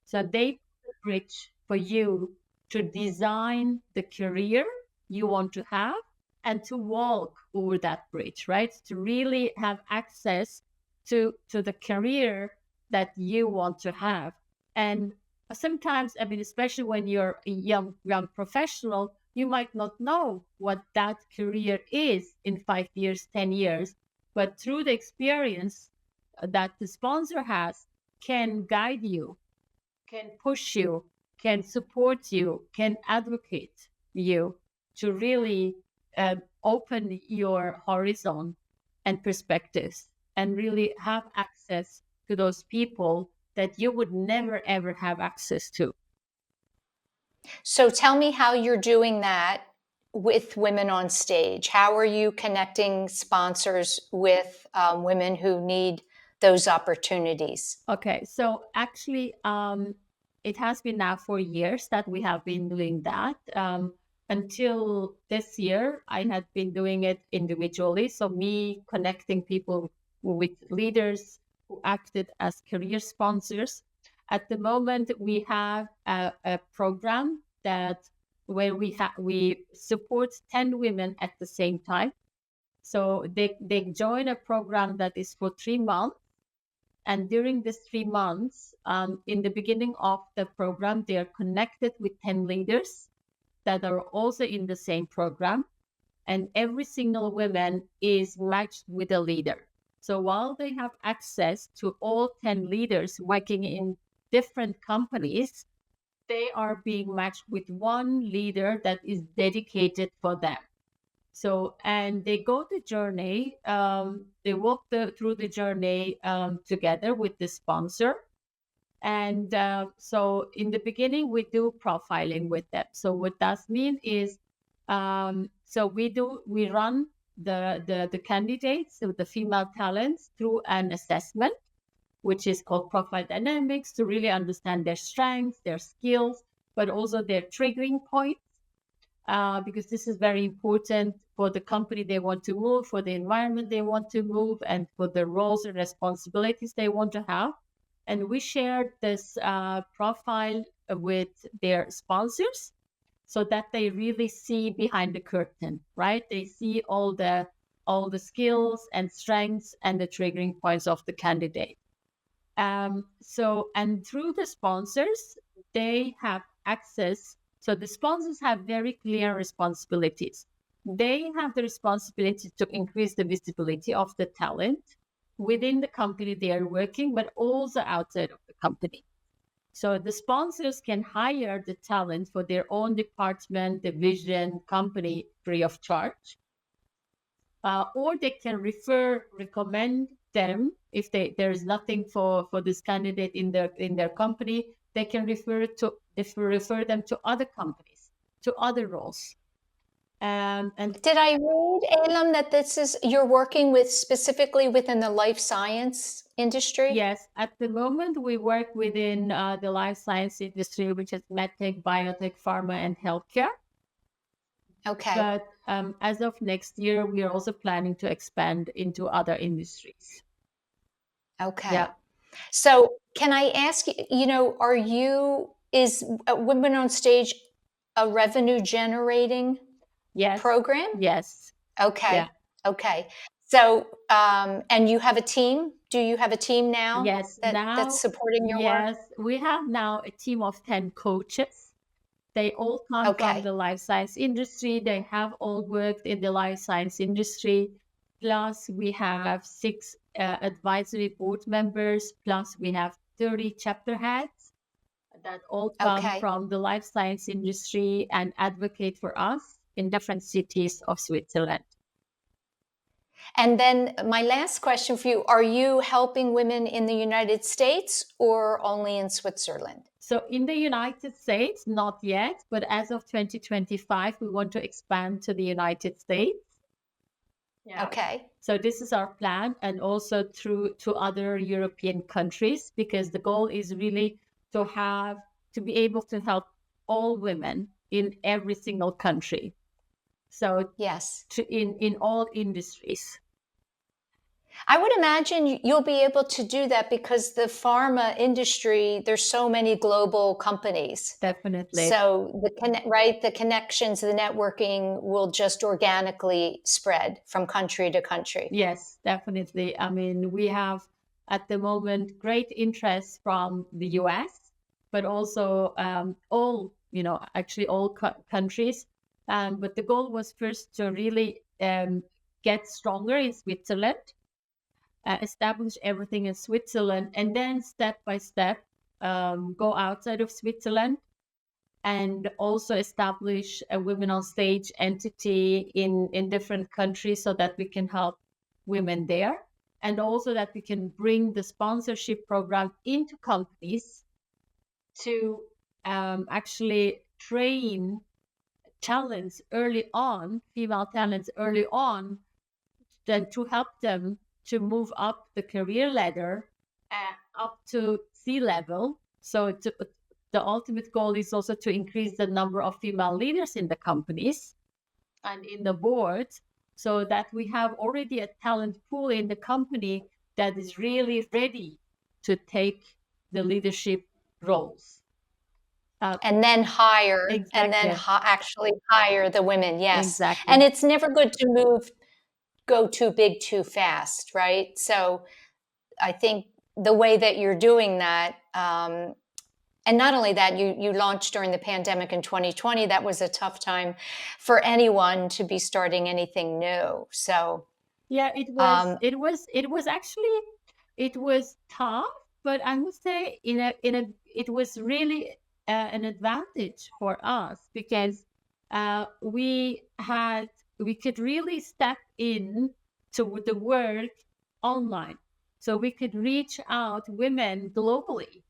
So they bridge for you to design the career you want to have and to walk over that bridge, right? To really have access to the career that you want to have. And sometimes, especially when you're a young professional, you might not know what that career is in 5 years, 10 years, but through the experience that the sponsor has, can guide you, can push you, can support you, can advocate you to really open your horizon and perspectives, and really have access to those people that you would never, ever have access to. So tell me how you're doing that with women on stage. How are you connecting sponsors with women who need those opportunities? Okay, so actually, it has been now 4 years that we have been doing that. Until this year, I had been doing it individually. So me connecting people with leaders who acted as career sponsors. At the moment, we have a program that where we support 10 women at the same time. So they join a program that is for 3 months. And during these 3 months, in the beginning of the program, they are connected with 10 leaders that are also in the same program. And every single woman is matched with a leader. So while they have access to all 10 leaders working in different companies, they are being matched with one leader that is dedicated for them. So, and they go the journey, they walk through the journey together with the sponsor. And so in the beginning, we do profiling with them. So what that means is, so we run the candidates, so the female talents, through an assessment, which is called profile dynamics, to really understand their strengths, their skills, but also their triggering points. Because this is very important for the company they want to move, for the environment they want to move, and for the roles and responsibilities they want to have. And we shared this profile with their sponsors so that they really see behind the curtain, right? They see all the skills and strengths and the triggering points of the candidate. So, and through the sponsors, they have access. So the sponsors have very clear responsibilities. They have the responsibility to increase the visibility of the talent within the company they are working, but also outside of the company. So the sponsors can hire the talent for their own department, division, company free of charge. Or they can recommend them if there is nothing for this candidate in their company. They can refer them to other companies, to other roles. And did I read, Eylem, that you're working with specifically within the life science industry? Yes, at the moment we work within the life science industry, which is medtech, biotech, pharma, and healthcare. Okay. But as of next year, we are also planning to expand into other industries. Okay. Yeah. So can I ask you, is Women on Stage a revenue generating program? Yes. Okay. Yeah. Okay. So, and you have a team? Do you have a team now? Yes. That's supporting your work? Yes. We have now a team of 10 coaches. They all come from the life science industry. They have all worked in the life science industry. Plus, we have 6 advisory board members. Plus, we have 30 chapter heads that all come from the life science industry and advocate for us in different cities of Switzerland. And then my last question for you, are you helping women in the United States or only in Switzerland? So in the United States, not yet, but as of 2025, we want to expand to the United States. Yeah. Okay. So this is our plan, and also to other European countries, because the goal is really to be able to help all women in every single country. So yes, in all industries. I would imagine you'll be able to do that because the pharma industry, there's so many global companies. Definitely. So the connections, the networking will just organically spread from country to country. Yes, definitely. I mean, we have at the moment great interest from the US, but also all countries. But the goal was first to really get stronger in Switzerland. Establish everything in Switzerland, and then step by step go outside of Switzerland, and also establish a Women on Stage entity in different countries so that we can help women there, and also that we can bring the sponsorship program into companies to actually train talents early on, female talents early on, then to help them to move up the career ladder up to C-level. So the ultimate goal is also to increase the number of female leaders in the companies and in the board, so that we have already a talent pool in the company that is really ready to take the leadership roles. And then hire, and then Exactly. actually hire the women. Yes. And Exactly. it's never good to go too big too fast, right? So I think the way that you're doing that, and not only that, you launched during the pandemic in 2020. That was a tough time for anyone to be starting anything new. So, Yeah, um, it was actually, it was tough, but I would say it was really an advantage for us because we could really step in to the work online, so we could reach out women globally,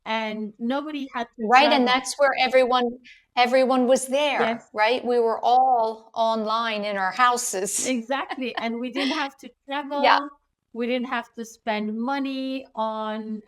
and nobody had to right, and travel. that's where everyone was there, Yes. right? We were all online in our houses. Exactly. And we didn't have to Yeah, travel. We didn't have to spend money on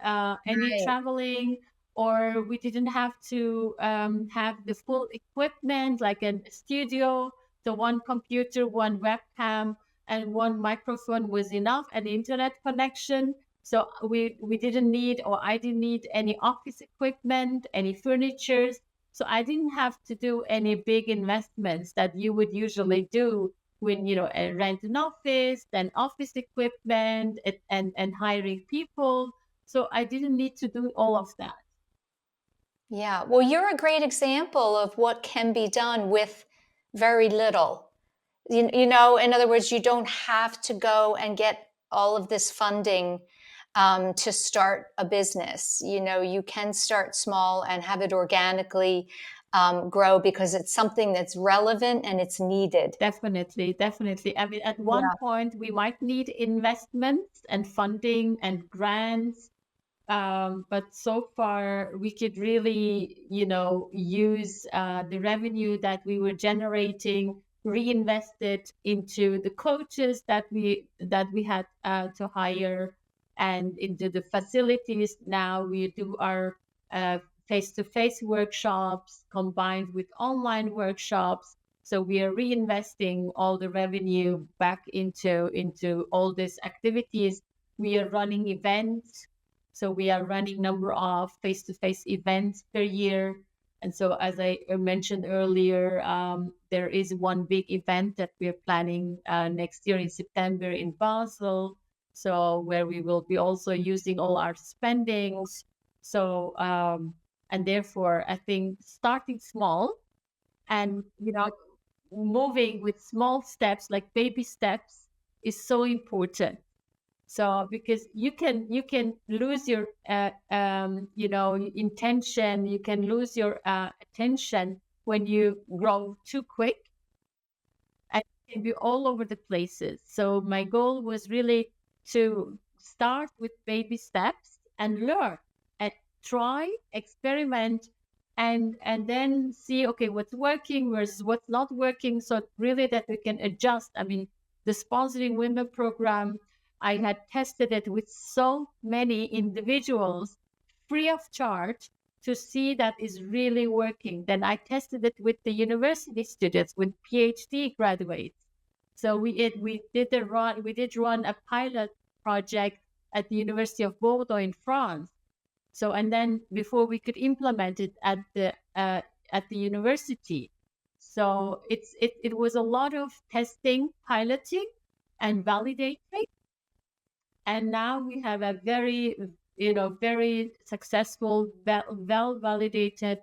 any right. traveling, or we didn't have to have the full equipment like a studio. The one computer, one webcam, and one microphone was enough, and internet connection. So we didn't need, or I didn't need any office equipment, any furniture. So I didn't have to do any big investments that you would usually do when, rent an office, then office equipment, and hiring people. So I didn't need to do all of that. Yeah. Well, you're a great example of what can be done with very little. In other words, you don't have to go and get all of this funding to start a business. You can start small and have it organically grow because it's something that's relevant and it's needed. Definitely, definitely. I mean, at one Yeah. point, we might need investments and funding and grants. But so far, we could really, use the revenue that we were generating, reinvest it into the coaches that we had to hire, and into the facilities. Now we do our face-to-face workshops combined with online workshops. So we are reinvesting all the revenue back into all these activities. We are running events, so we are running number of face-to-face events per year. And so, as I mentioned earlier, there is one big event that we're planning next year in September in Basel. So where we will be also using all our spendings. So, and therefore, I think starting small and, moving with small steps, like baby steps, is so important. So because you can lose your intention, you can lose your attention when you grow too quick, and it can be all over the places. So my goal was really to start with baby steps and learn and try, experiment, and then see, okay, what's working versus what's not working, so really that we can adjust. I mean, the Sponsoring Women program, I had tested it with so many individuals free of charge to see that is really working. Then I tested it with the university students, with PhD graduates. So we did run a pilot project at the University of Bordeaux in France. So, and then before we could implement it at the university. So it was a lot of testing, piloting, and validating. And now we have a very successful, well validated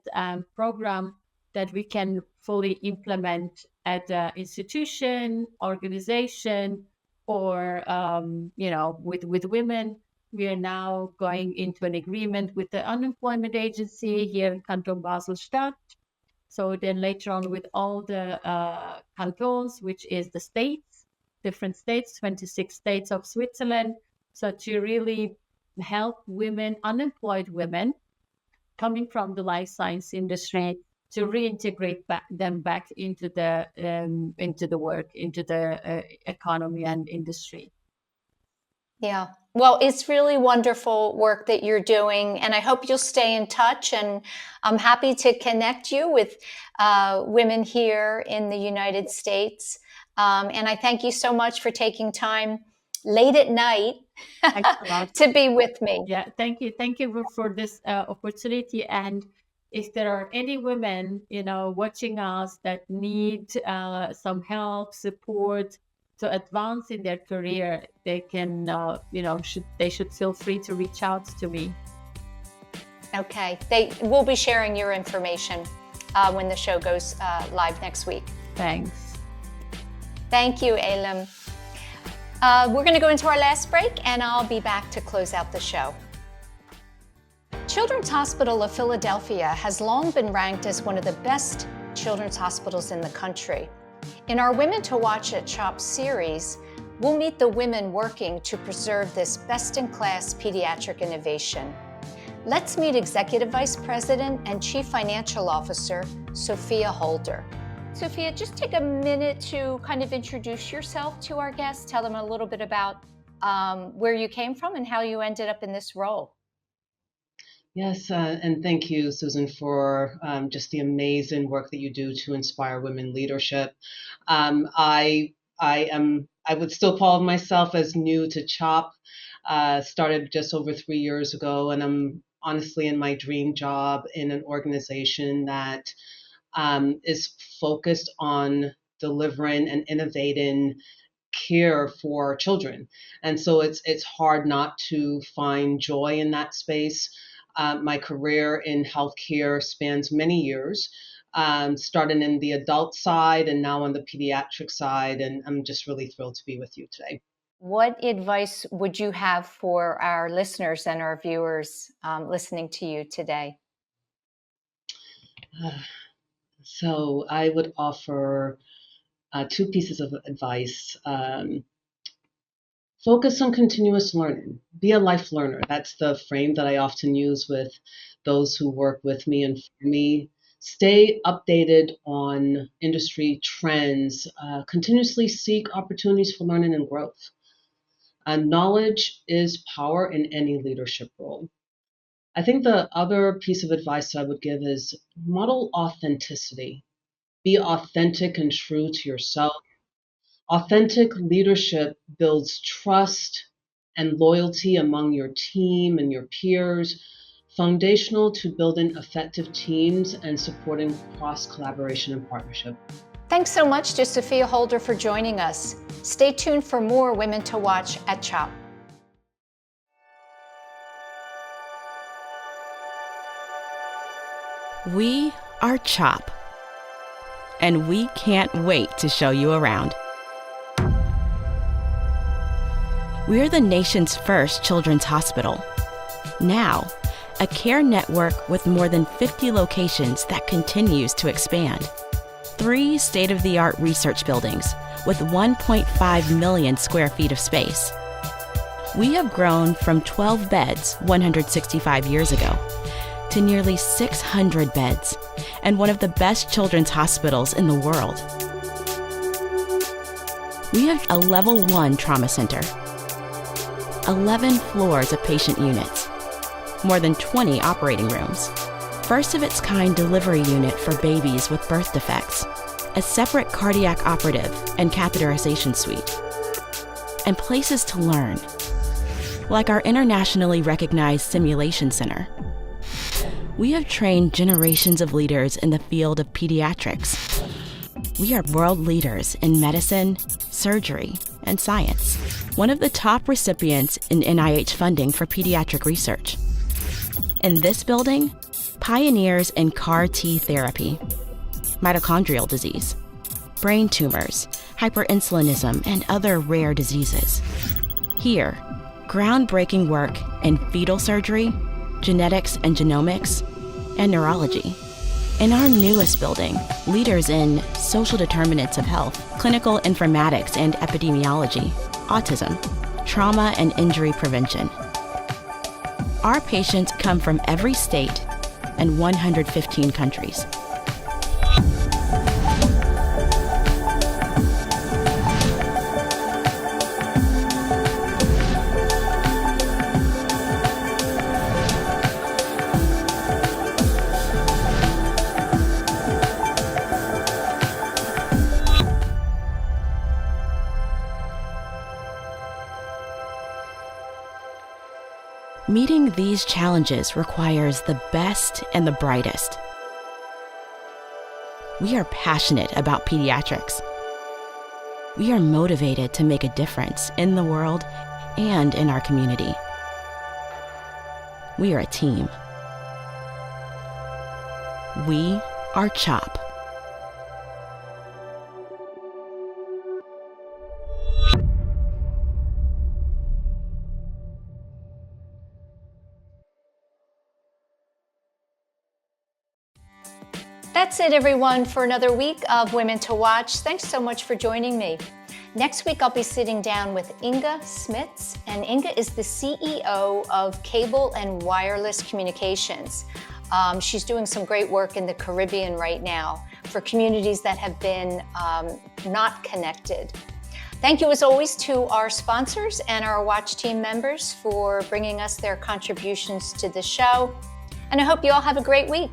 program that we can fully implement at the institution, organization, or with women. We are now going into an agreement with the unemployment agency here in Canton Basel-Stadt. So then later on with all the cantons, which is the states, different states, 26 states of Switzerland. So to really help women, unemployed women coming from the life science industry, to reintegrate them back into the work, into the economy and industry. Yeah. Well, it's really wonderful work that you're doing, and I hope you'll stay in touch. And I'm happy to connect you with women here in the United States. And I thank you so much for taking time late at night Thanks a lot. to be with me. Yeah, thank you for this opportunity, and if there are any women, watching us that need some help, support to advance in their career, they can, they should feel free to reach out to me. Okay, we'll be sharing your information when the show goes live next week. Thanks. Thank you, Eylem. We're going to go into our last break, and I'll be back to close out the show. Children's Hospital of Philadelphia has long been ranked as one of the best children's hospitals in the country. In our Women to Watch at CHOP series, we'll meet the women working to preserve this best-in-class pediatric innovation. Let's meet Executive Vice President and Chief Financial Officer, Sophia Holder. Sophia, just take a minute to kind of introduce yourself to our guests. Tell them a little bit about where you came from and how you ended up in this role. Yes, and thank you, Susan, for just the amazing work that you do to inspire women leadership. I would still call myself as new to CHOP. Started just over 3 years ago, and I'm honestly in my dream job in an organization that is focused on delivering and innovating care for children. And so it's hard not to find joy in that space. My career in healthcare spans many years, starting in the adult side and now on the pediatric side. And I'm just really thrilled to be with you today. What advice would you have for our listeners and our viewers listening to you today? So I would offer 2 pieces of advice. Focus on continuous learning. Be a life learner. That's the frame that I often use with those who work with me and for me. Stay updated on industry trends. Continuously seek opportunities for learning and growth. Knowledge is power in any leadership role. I think the other piece of advice I would give is model authenticity. Be authentic and true to yourself. Authentic leadership builds trust and loyalty among your team and your peers, foundational to building effective teams and supporting cross-collaboration and partnership. Thanks so much to Sophia Holder for joining us. Stay tuned for more Women to Watch at CHOP. We are CHOP, and we can't wait to show you around. We're the nation's first children's hospital. Now, a care network with more than 50 locations that continues to expand. 3 state-of-the-art research buildings with 1.5 million square feet of space. We have grown from 12 beds 165 years ago to nearly 600 beds and one of the best children's hospitals in the world. We have a level 1 trauma center, 11 floors of patient units, more than 20 operating rooms, first of its kind delivery unit for babies with birth defects, a separate cardiac operative and catheterization suite, and places to learn, like our internationally recognized simulation center. We have trained generations of leaders in the field of pediatrics. We are world leaders in medicine, surgery, and science. One of the top recipients in NIH funding for pediatric research. In this building, pioneers in CAR T therapy, mitochondrial disease, brain tumors, hyperinsulinism, and other rare diseases. Here, groundbreaking work in fetal surgery, genetics and genomics, and neurology. In our newest building, leaders in social determinants of health, clinical informatics and epidemiology, autism, trauma and injury prevention. Our patients come from every state and 115 countries. Meeting these challenges requires the best and the brightest. We are passionate about pediatrics. We are motivated to make a difference in the world and in our community. We are a team. We are CHOP. That's it, everyone, for another week of Women to Watch. Thanks so much for joining me. Next week, I'll be sitting down with Inga Smits, and Inga is the CEO of Cable and Wireless Communications. She's doing some great work in the Caribbean right now for communities that have been not connected. Thank you, as always, to our sponsors and our Watch team members for bringing us their contributions to the show. And I hope you all have a great week.